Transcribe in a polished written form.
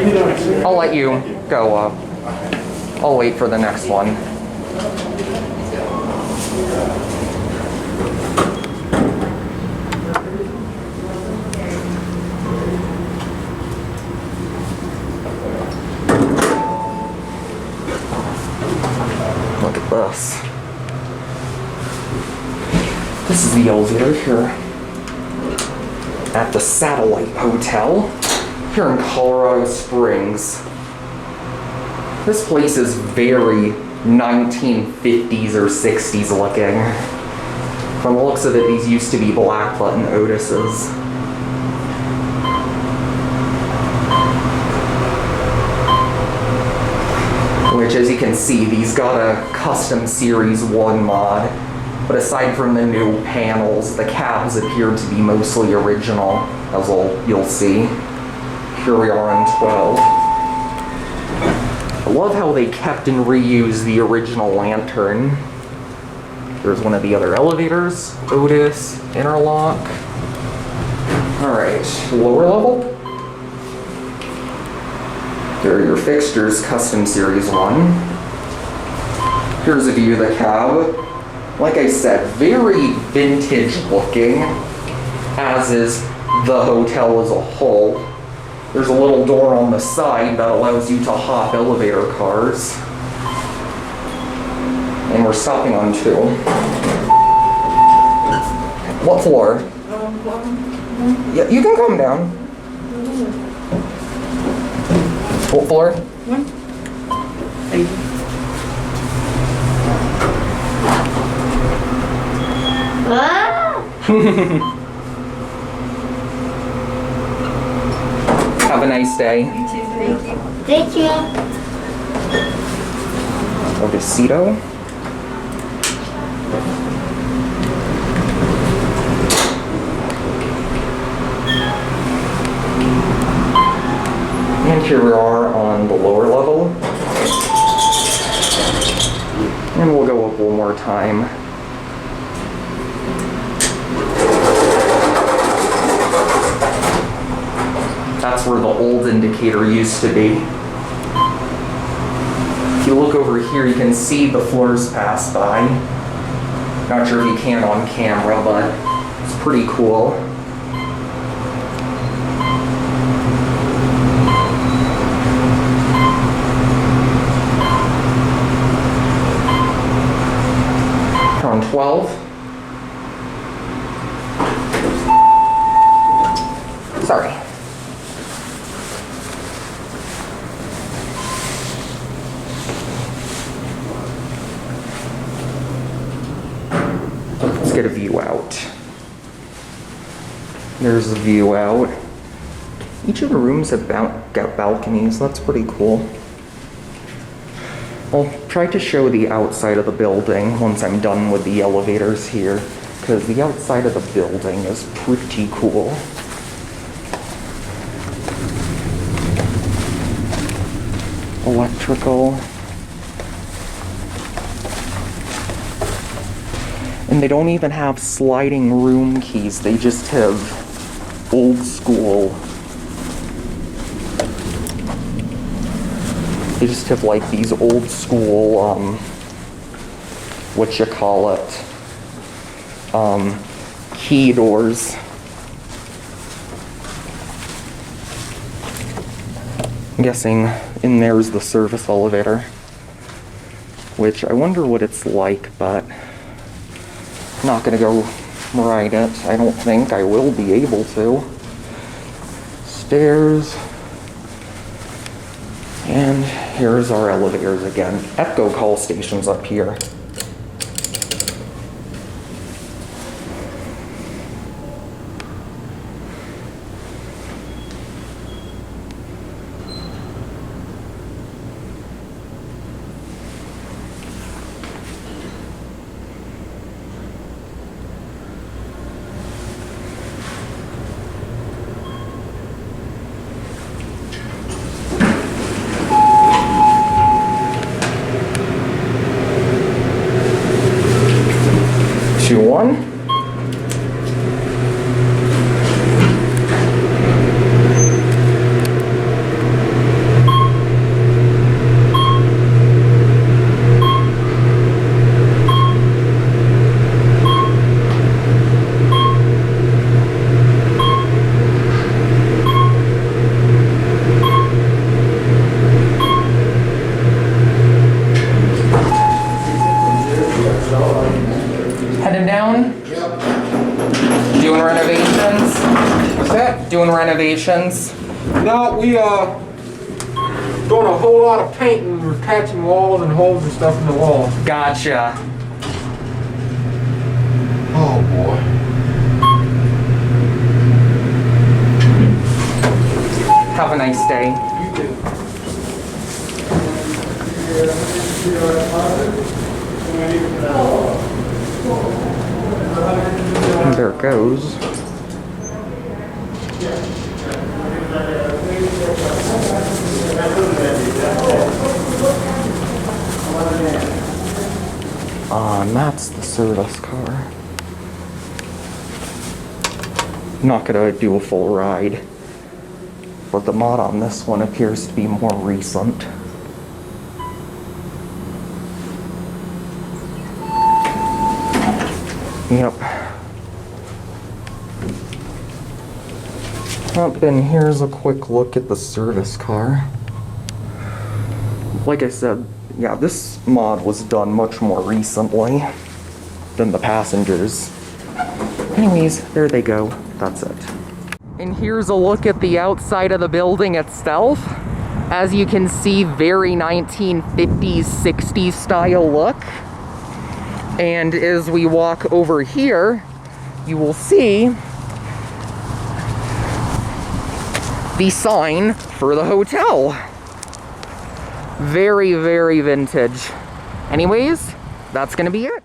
you doing, sir? I'll let you go up. I'll wait for the next one. Look at this. This is the elevator here at the Satellite Hotel here in Colorado Springs. This place is very 1950s or 60s looking. From the looks of it, these used to be black button Otises. Which, as you can see, these got a Custom Series 1 mod. But aside from the new panels, the cabs appear to be mostly original, as you'll see. Here we are on 12. I love how they kept and reused the original lantern. There's one of the other elevators, Otis, interlock. Alright, lower level. There are your fixtures, Custom Series 1. Here's a view of the cab. Like I said, very vintage looking, as is the hotel as a whole. There's a little door on the side that allows you to hop elevator cars. And we're stopping on 2. What floor? Yeah, you can come down. What floor? 1. Thank you. Have a nice day. You too. Thank you. Thank you. Otisito. And here we are on the lower level. And we'll go up one more time. That's where the old indicator used to be. If you look over here, you can see the floors pass by. Not sure if you can on camera, but it's pretty cool. Here on 12. Sorry. Let's get a view out. There's the view out. Each of the rooms have got balconies. That's pretty cool. I'll try to show the outside of the building once I'm done with the elevators here, because the outside of the building is pretty cool. Electrical. And they don't even have sliding room keys, they just have old school. They just have like these old school, key doors. I'm guessing in there's the service elevator, which I wonder what it's like, but I'm not gonna go ride it. I don't think I will be able to. Stairs. And here's our elevators again. Echo call stations up here. Doing renovations? What's that? Doing renovations? No, we doing a whole lot of painting. We're patching walls and holes and stuff in the wall. Gotcha. Oh boy. Have a nice day. You too. And there it goes. And that's the service car. Not gonna do a full ride, but the mod on this one appears to be more recent. Yep. Up, and here's a quick look at the service car. Like I said, yeah, this mod was done much more recently than the passengers. Anyways, there they go. That's it. And here's a look at the outside of the building itself. As you can see, very 1950s, 60s style look. And as we walk over here, you will see the sign for the hotel. Very, very vintage. Anyways, that's gonna be it.